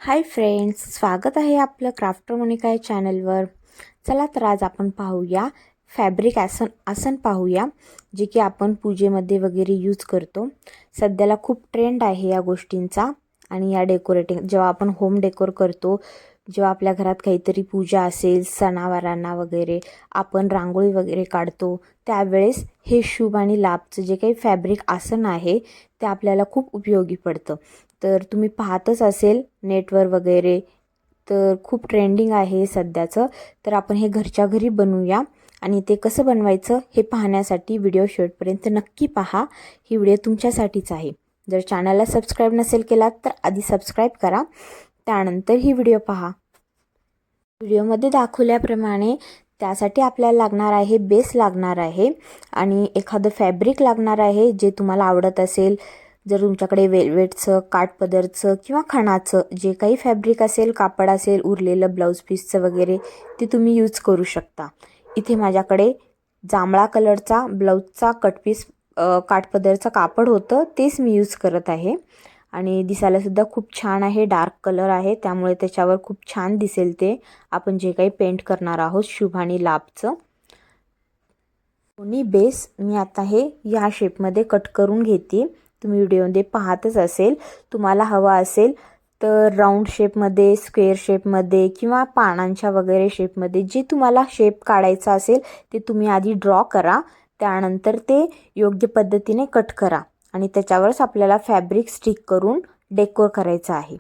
Hi friends, स्वागत आहे आपलं क्राफ्टर मोनिका या चॅनलवर. चला तर आज आपण पाहूया फॅब्रिक आसन पाहूया, जे की आपण पूजेमध्ये वगैरे यूज करतो. सध्याला खूप ट्रेंड आहे या गोष्टींचा. आणि या डेकोरेटिंग जेव्हा आपण होम डेकोर करतो, जेव्हा आपल्या घरात काहीतरी पूजा असेल, सणावारांना वगैरे आपण रांगोळी वगैरे काढतो, त्यावेळेस हे शुभ आणि लाभचं जे काही फॅब्रिक आसन आहे ते आपल्याला खूप उपयोगी पडतं. तर तुम्ही पाहतच असेल नेटवर वगैरे, तर खूप ट्रेंडिंग आहे सध्याचं. तर आपण हे घरच्या घरी बनवूया आणि ते कसं बनवायचं हे पाहण्यासाठी व्हिडिओ शेवटपर्यंत नक्की पहा. ही व्हिडिओ तुमच्यासाठीच आहे. जर चॅनलला सबस्क्राईब नसेल केलात तर आधी सबस्क्राईब करा, त्यानंतर ही व्हिडिओ पहा. व्हिडिओमध्ये दाखवल्याप्रमाणे त्यासाठी आपल्याला लागणार आहे बेस लागणार आहे आणि एखादं फॅब्रिक लागणार आहे जे तुम्हाला आवडत असेल. जर तुमच्याकडे वेल्वेटचं, काठपदरचं किंवा खणाचं जे काही फॅब्रिक असेल, कापड असेल, उरलेलं ब्लाऊज पीसचं वगैरे, ते तुम्ही यूज करू शकता. इथे माझ्याकडे जांभळा कलरचा ब्लाऊजचा कटपीस काठपदरचं कापड होतं, तेच मी यूज करत आहे. आणि दिसायलासुद्धा खूप छान आहे, डार्क कलर आहे, त्यामुळे त्याच्यावर खूप छान दिसेल ते आपण जे काही पेंट करणार आहोत शुभ आणि लाभचं. दोन्ही बेस मी आता हे या शेपमध्ये कट करून घेते. तुम्ही व्हिडिओमध्ये पाहतच असेल. तुम्हाला हवा असेल तर राऊंड शेपमध्ये, स्क्वेअर शेपमध्ये किंवा पानांच्या वगैरे शेपमध्ये जे तुम्हाला शेप काढायचा असेल ते तुम्ही आधी ड्रॉ करा. त्यानंतर ते योग्य पद्धतीने कट करा आणि त्याच्यावरच आपल्याला फॅब्रिक स्टिक करून डेकोर करायचं आहे.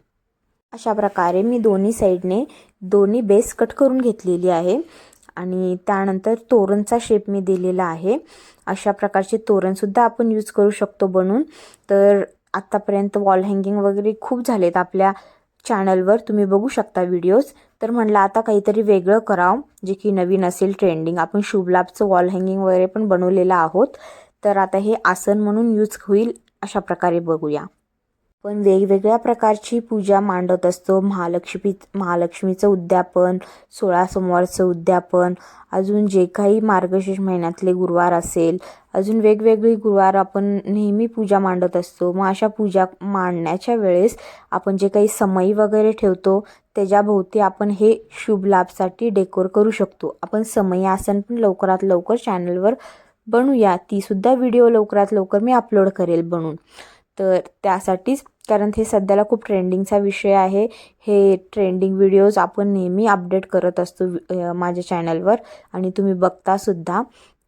अशा प्रकारे मी दोन्ही साईडने दोन्ही बेस कट करून घेतलेली आहे आणि त्यानंतर तोरणचा शेप मी दिलेला आहे. अशा प्रकारचे तोरणसुद्धा आपण यूज करू शकतो बनवून. तर आत्तापर्यंत वॉल हँगिंग वगैरे खूप झालेत आपल्या चॅनलवर, तुम्ही बघू शकता व्हिडिओज. तर म्हणलं आता काहीतरी वेगळं करावं जे की नवीन असेल, ट्रेंडिंग. आपण शुभ लाभचं वॉल हँगिंग वगैरे पण बनवलेलं आहोत. तर आता हे आसन म्हणून यूज होईल अशा प्रकारे बघूया. पण वेगवेगळ्या प्रकारची पूजा मांडत असतो. महालक्ष्मीचं उद्यापन, 16 सोमवारचं उद्यापन, अजून जे काही मार्गशीर्ष महिन्यातले गुरुवार असेल, अजून वेगवेगळी गुरुवार आपण नेहमी पूजा मांडत असतो. मग अशा पूजा मांडण्याच्या वेळेस आपण जे काही समई वगैरे ठेवतो त्याच्याभोवती आपण हे शुभ लाभसाठी डेकोर करू शकतो. आपण समई आसन पण लवकरात लवकर चॅनलवर बनवूया. तीसुद्धा व्हिडिओ लवकरात लवकर मी अपलोड करेल बनवून. तर त्यासाठीच, कारण हे सध्याला खूप ट्रेंडिंगचा विषय आहे. हे ट्रेंडिंग व्हिडिओज आपण नेहमी अपडेट करत असतो माझ्या चॅनलवर आणि तुम्ही बघतासुद्धा.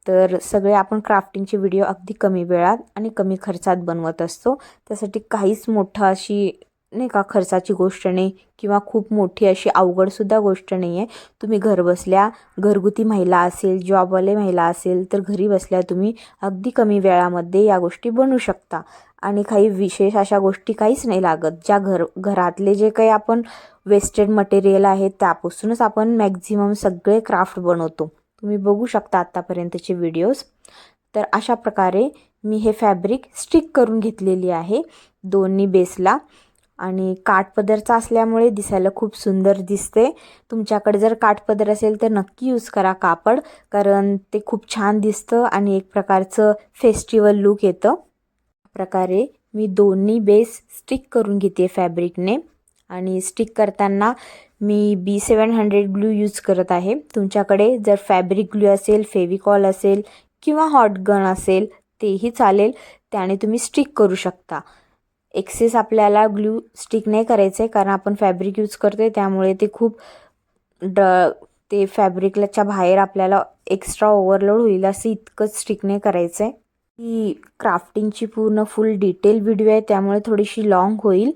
तर सगळे आपण क्राफ्टिंगचे व्हिडिओ अगदी कमी वेळात आणि कमी खर्चात बनवत असतो. त्यासाठी काहीच मोठं अशी नाही का खर्चाची गोष्ट नाही किंवा खूप मोठी अशी अवघडसुद्धा गोष्ट नाही आहे. तुम्ही घरबसल्या, घरगुती महिला असेल, जॉबवाले महिला असेल, तर घरी बसल्या तुम्ही अगदी कमी वेळामध्ये या गोष्टी बनवू शकता. आणि काही विशेष अशा गोष्टी काहीच नाही लागत. ज्या घरातले जे काही आपण वेस्टेड मटेरियल आहे त्यापासूनच आपण मॅक्झिमम सगळे क्राफ्ट बनवतो. तुम्ही बघू शकता आत्तापर्यंतचे व्हिडिओज. तर अशा प्रकारे मी हे फॅब्रिक स्टिक करून घेतलेली आहे दोन्ही बेसला. आणि काठपदरचा असल्यामुळे दिसायला खूप सुंदर दिसते. तुमच्याकडे जर काठपदर असेल तर नक्की यूज करा कापड, कारण ते खूप छान दिसतं आणि एक प्रकारचं फेस्टिवल लुक येतं. प्रकारे मी दोन्ही बेस स्टिक करून घेते फॅब्रिकने. आणि स्टिक करताना मी B700 ग्लू यूज करत आहे. तुमच्याकडे जर फॅब्रिक ग्लू असेल, फेविकॉल असेल किंवा हॉट गन असेल तेही चालेल, त्याने तुम्ही स्टिक करू शकता. एक्सेस आपल्याला ग्लू स्टिक नाही करायचं आहे, कारण आपण फॅब्रिक यूज करतो आहे, त्यामुळे ते खूप ते फॅब्रिकच्या बाहेर आपल्याला एक्स्ट्रा ओव्हरलोड होईल असं इतकंच स्टिक नाही करायचं आहे. ही क्राफ्टिंगची पूर्ण फुल डिटेल व्हिडिओ आहे, त्यामुळे थोडीशी लाँग होईल,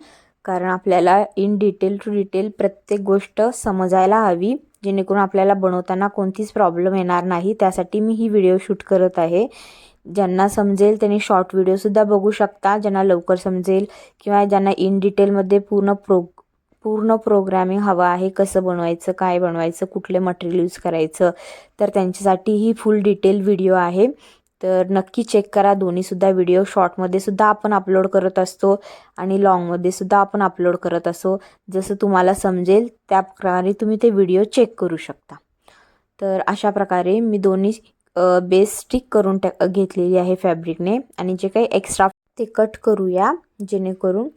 कारण आपल्याला इन डिटेल टू डिटेल प्रत्येक गोष्ट समजायला हवी, जेणेकरून आपल्याला बनवताना कोणतीच प्रॉब्लेम येणार नाही. त्यासाठी मी ही व्हिडिओ शूट करत आहे. ज्यांना समजेल त्यांनी शॉर्ट व्हिडिओसुद्धा बघू शकता, ज्यांना लवकर समजेल किंवा ज्यांना इन डिटेलमध्ये पूर्ण प्रोग्रामिंग हवं आहे, कसं बनवायचं, काय बनवायचं, कुठले मटेरियल यूज करायचं, तर त्यांच्यासाठी ही फुल डिटेल व्हिडिओ आहे. तर नक्की चेक करा दोन्हीसुद्धा व्हिडिओ. शॉर्टमध्ये सुद्धा आपण अपलोड करत असतो आणि लॉंगमध्ये सुद्धा आपण अपलोड करत असतो. जसं तुम्हाला समजेल त्याप्रकारे तुम्ही ते व्हिडिओ चेक करू शकता. तर अशा प्रकारे मी दोन्ही बेस स्टिक करून घेतलेली आहे फॅब्रिकने. आणि जे काही एक्स्ट्रा ते कट करूया, जेणेकरून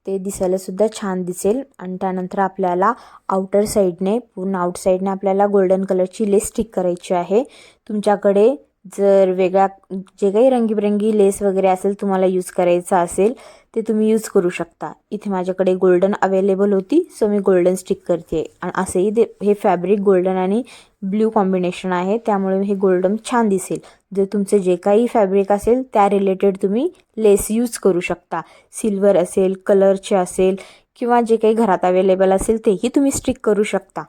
ते दिसायलासुद्धा छान दिसेल. आणि त्यानंतर आपल्याला आउटर साईडने पूर्ण आउटसाईडने आपल्याला गोल्डन कलरची लेस स्टिक करायची आहे. तुमच्याकडे जर वेगळ्या जे काही रंगीबेरंगी लेस वगैरे असेल तुम्हाला यूज करायचं असेल ते तुम्ही यूज करू शकता. इथे माझ्याकडे गोल्डन अवेलेबल होती सो मी गोल्डन स्टिक करते. आणि असंही हे फॅब्रिक गोल्डन आणि ब्ल्यू कॉम्बिनेशन आहे त्यामुळे हे गोल्डन छान दिसेल. जर तुमचं जे काही फॅब्रिक असेल त्या रिलेटेड तुम्ही लेस यूज करू शकता. सिल्वर असेल, कलरचे असेल किंवा जे काही घरात अवेलेबल असेल तेही तुम्ही स्टिक करू शकता.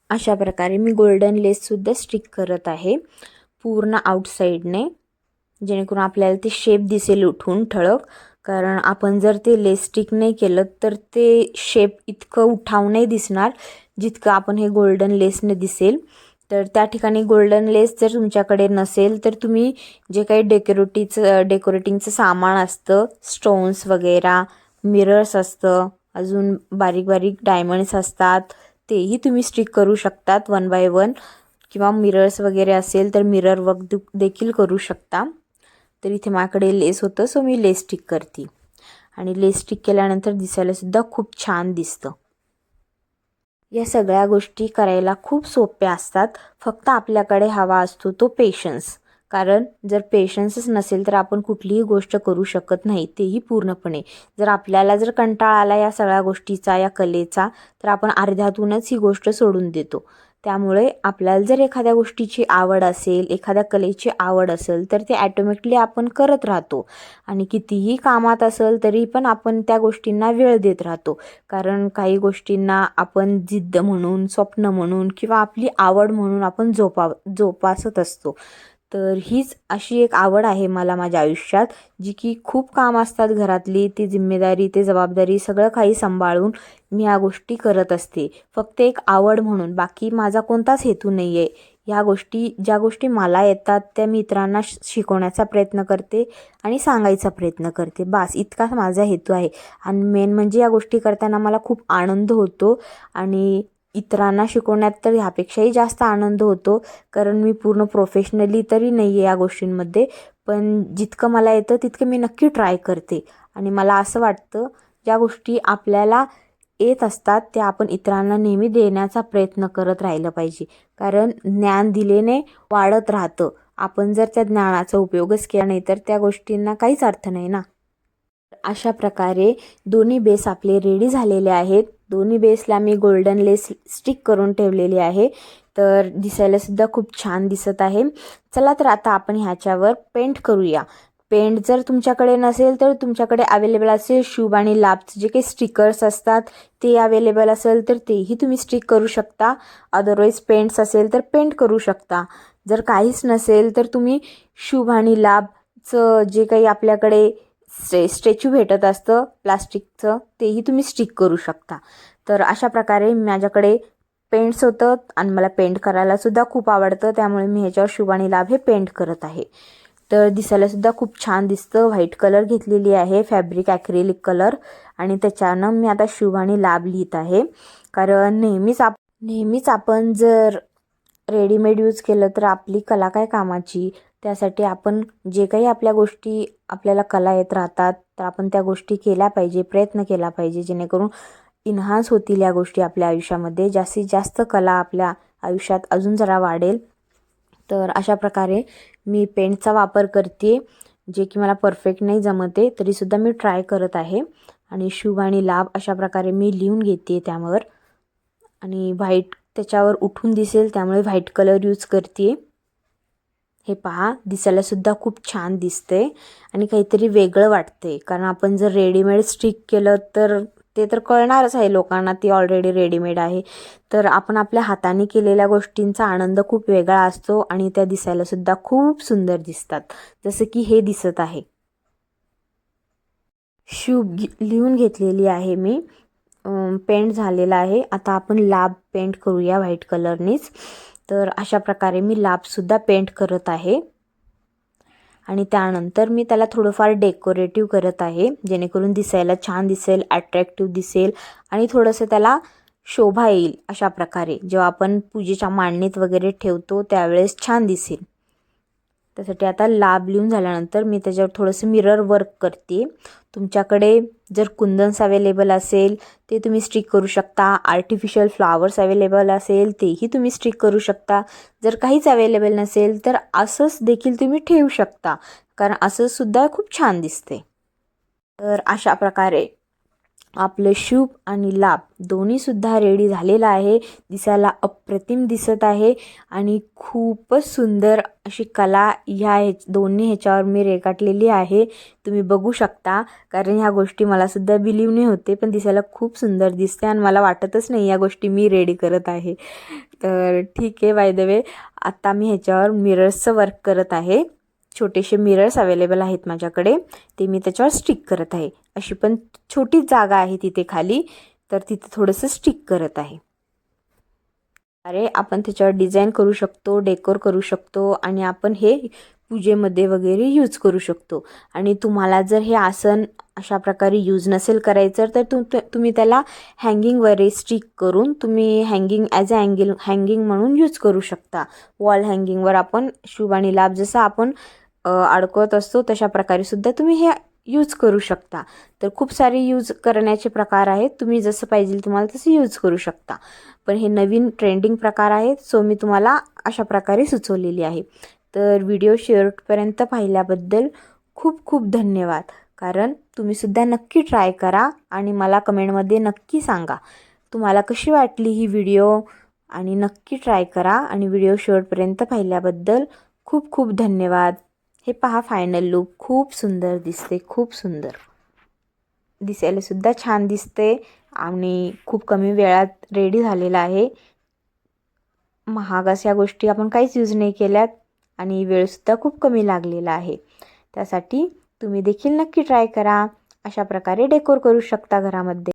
अशा प्रकारे मी गोल्डन लेससुद्धा स्टिक करत आहे पूर्ण आउटसाईडने, जेणेकरून आपल्याला ते शेप दिसेल उठून ठळक. कारण आपण जर ते लेस स्टिक नाही केलं तर ते शेप इतकं उठाव नाही दिसणार जितकं आपण हे गोल्डन लेसने दिसेल. तर त्या ठिकाणी गोल्डन लेस जर तुमच्याकडे नसेल तर तुम्ही जे काही डेकोरेटिंगचं सामान असतं, स्टोन्स वगैरे, मिरर्स असतं, अजून बारीक बारीक डायमंड्स असतात, तेही तुम्ही स्टिक करू शकतात 1 बाय 1. किंवा मिरर्स वगैरे असेल तर मिरर वर्क देखील करू शकता. तर इथे माझ्याकडे लेस होतं सो मी लेस स्टिक करते. आणि लेस स्टिक केल्यानंतर दिसायलासुद्धा खूप छान दिसतं. या सगळ्या गोष्टी करायला खूप सोप्या असतात. फक्त आपल्याकडे हवा असतो तो पेशन्स. कारण जर पेशन्सच नसेल तर आपण कुठलीही गोष्ट करू शकत नाही, तेही पूर्णपणे. जर आपल्याला कंटाळा आला या सगळ्या गोष्टीचा, या कलेचा, तर आपण अर्ध्यातूनच ही गोष्ट सोडून देतो. त्यामुळे आपल्याला जर एखाद्या गोष्टीची आवड असेल, एखाद्या कलेची आवड असेल तर ते ॲटोमॅटिकली आपण करत राहतो. आणि कितीही कामात असेल तरी पण आपण त्या गोष्टींना वेळ देत राहतो. कारण काही गोष्टींना आपण जिद्द म्हणून, स्वप्न म्हणून किंवा आपली आवड म्हणून आपण जोपासत असतो. तर हीच अशी एक आवड आहे मला माझ्या आयुष्यात, जी की खूप काम असतात घरातली, ती जिम्मेदारी, ते जबाबदारी सगळं काही सांभाळून मी ह्या गोष्टी करत असते फक्त एक आवड म्हणून. बाकी माझा कोणताच हेतू नाही आहे. ज्या गोष्टी मला येतात त्या मी इतरांना शिकवण्याचा प्रयत्न करते आणि सांगायचा प्रयत्न करते, बस इतकाच माझा हेतू आहे. आणि मेन म्हणजे या गोष्टी करताना मला खूप आनंद होतो आणि इतरांना शिकवण्यात तर ह्यापेक्षाही जास्त आनंद होतो. कारण मी पूर्ण प्रोफेशनली तरी नाही आहे या गोष्टींमध्ये, पण जितकं मला येतं तितकं मी नक्की ट्राय करते. आणि मला असं वाटतं ज्या गोष्टी आपल्याला येत असतात त्या आपण इतरांना नेहमी देण्याचा प्रयत्न करत राहिलं पाहिजे. कारण ज्ञान दिलेने वाढत राहतं. आपण जर त्या ज्ञानाचा उपयोगच केला नाही तर त्या गोष्टींना काहीच अर्थ नाही ना. अशा प्रकारे दोन्ही बेस आपले रेडी झालेले आहेत. दोन्ही बेसला मी गोल्डन लेस स्टिक करून ठेवलेली आहे. तर दिसायलासुद्धा खूप छान दिसत आहे. चला तर आता आपण ह्याच्यावर पेंट करूया. पेंट जर तुमच्याकडे नसेल तर तुमच्याकडे अवेलेबल असेल शुभ आणि लाभचे जे काही स्टिकर्स असतात ते अवेलेबल असेल तर तेही तुम्ही स्टिक करू शकता. अदरवाईज पेंट्स असेल तर पेंट करू शकता. जर काहीच नसेल तर तुम्ही शुभ आणि लाभचं जे काही आपल्याकडे स्टॅच्यू भेटत असतं प्लास्टिकचं तेही तुम्ही स्टिक करू शकता. तर अशा प्रकारे माझ्याकडे पेंट्स होतं आणि मला पेंट करायलासुद्धा खूप आवडतं, त्यामुळे मी ह्याच्यावर शुभ आणि लाभ हे पेंट करत आहे. तर दिसायलासुद्धा खूप छान दिसतं. व्हाईट कलर घेतलेली आहे, फॅब्रिक ॲक्रेलिक कलर, आणि त्याच्यानं मी आता शुभ आणि लाभ लिहित आहे. कारण नेहमीच आपण जर रेडीमेड यूज केलं तर आपली कला काय कामाची. त्यासाठी आपण जे काही आपल्या गोष्टी आपल्याला कला येत राहतात तर आपण त्या गोष्टी केल्या पाहिजे, प्रयत्न केला पाहिजे, जेणेकरून इन्हान्स होतील या गोष्टी आपल्या आयुष्यामध्ये. जास्तीत जास्त कला आपल्या आयुष्यात अजून जरा वाढेल. तर अशा प्रकारे मी पेंटचा वापर करते, जे की मला परफेक्ट नाही जमते तरीसुद्धा मी ट्राय करत आहे. आणि शुभ आणि लाभ अशा प्रकारे मी लिहून घेते त्यावर. आणि व्हाईट त्याच्यावर उठून दिसेल त्यामुळे व्हाईट कलर यूज करते. हे पहा, दिसायलासुद्धा खूप छान दिसते आणि काहीतरी वेगळं वाटते. कारण आपण जर रेडीमेड स्टिक केलं तर ते तर कळणारच आहे लोकांना, ती ऑलरेडी रेडीमेड आहे. तर आपण आपल्या हाताने केलेल्या गोष्टींचा आनंद खूप वेगळा असतो आणि त्या दिसायलासुद्धा खूप सुंदर दिसतात, जसं की हे दिसत आहे. शुभ लिहून घेतलेली आहे मी, पेंट झालेला आहे. आता आपण लाभ पेंट करूया व्हाईट कलरनीच. तर अशा प्रकारे मी लाभसुद्धा पेंट करत आहे आणि त्यानंतर मी त्याला थोडंफार डेकोरेटिव्ह करत आहे, जेणेकरून दिसायला छान दिसेल, अट्रॅक्टिव्ह दिसेल आणि थोडंसं त्याला शोभा येईल. अशा प्रकारे जेव्हा आपण पूजेच्या मांडणीत वगैरे ठेवतो त्यावेळेस छान दिसेल. त्यासाठी आता लाभ लिहून झाल्यानंतर मी त्याच्यावर थोडंसं मिरर वर्क करते. तुमच्याकडे जर कुंदन्स अवेलेबल असेल ते तुम्ही स्टिक करू शकता. आर्टिफिशियल फ्लावर्स अवेलेबल असेल तेही तुम्ही स्टिक करू शकता. जर काहीच अवेलेबल नसेल तर असंच देखील तुम्ही ठेवू शकता, कारण असंसुद्धा खूप छान दिसते. तर अशा प्रकारे आपलं शुभ आणि लाभ दोन्हीसुद्धा रेडी झालेलं आहे. दिसायला अप्रतिम दिसत आहे आणि खूपच सुंदर अशी कला दोन्ही ह्याच्यावर मी रेखाटलेली आहे. तुम्ही बघू शकता, कारण ह्या गोष्टी मलासुद्धा बिलीव्ह नाही होते, पण दिसायला खूप सुंदर दिसते आणि मला वाटतच नाही या गोष्टी मी रेडी करत आहे. तर ठीक आहे. बाय द वे, आता मी ह्याच्यावर मिरर्सचं वर्क करत आहे. छोटेसे मिरर्स अवेलेबल आहेत माझ्याकडे, ते मी त्याच्यावर स्टिक करत आहे. अशी पण छोटीच जागा आहे तिथे खाली, तर तिथे थोडंसं स्टिक करत आहे. अरे आपण त्याच्यावर डिझाईन करू शकतो, डेकोर करू शकतो आणि आपण हे पूजेमध्ये वगैरे यूज करू शकतो. आणि तुम्हाला जर हे आसन अशा प्रकारे यूज नसेल करायचं तर तुम्ही त्याला हँगिंगवर स्टिक करून तुम्ही ॲज अ हँगिंग म्हणून यूज करू शकता. वॉल हँगिंगवर आपण शुभ आणि लाभ जसं आपण अडकवत असतो तशा प्रकारे सुद्धा तुम्ही हे यूज करू शकता. तर खूप सारे यूज करण्याचे प्रकार आहेत. तुम्ही जसं पाहिजे तुम्हाला तसं यूज करू शकता. पण हे नवीन ट्रेंडिंग प्रकार आहेत, सो मी तुम्हाला अशा प्रकारे सुचवलेली आहे. तर व्हिडिओ शेवटपर्यंत पाहिल्याबद्दल खूप खूप धन्यवाद. कारण तुम्हीसुद्धा नक्की ट्राय करा आणि मला कमेंटमध्ये नक्की सांगा तुम्हाला कशी वाटली ही व्हिडिओ, आणि नक्की ट्राय करा. आणि व्हिडिओ शेवटपर्यंत पाहिल्याबद्दल खूप खूप धन्यवाद. हे पहा फायनल लुक खूप सुंदर दिसते, खूप सुंदर दिसायला सुद्धा छान दिसते आणि खूप कमी वेळात रेडी झालेला आहे. महाग अशा गोष्टी आपण काहीच यूज नाही केल्यात आणि वेळसुद्धा खूप कमी लागलेला आहे. त्यासाठी तुम्ही देखील नक्की ट्राय करा. अशा प्रकारे डेकोर करू शकता घरामध्ये.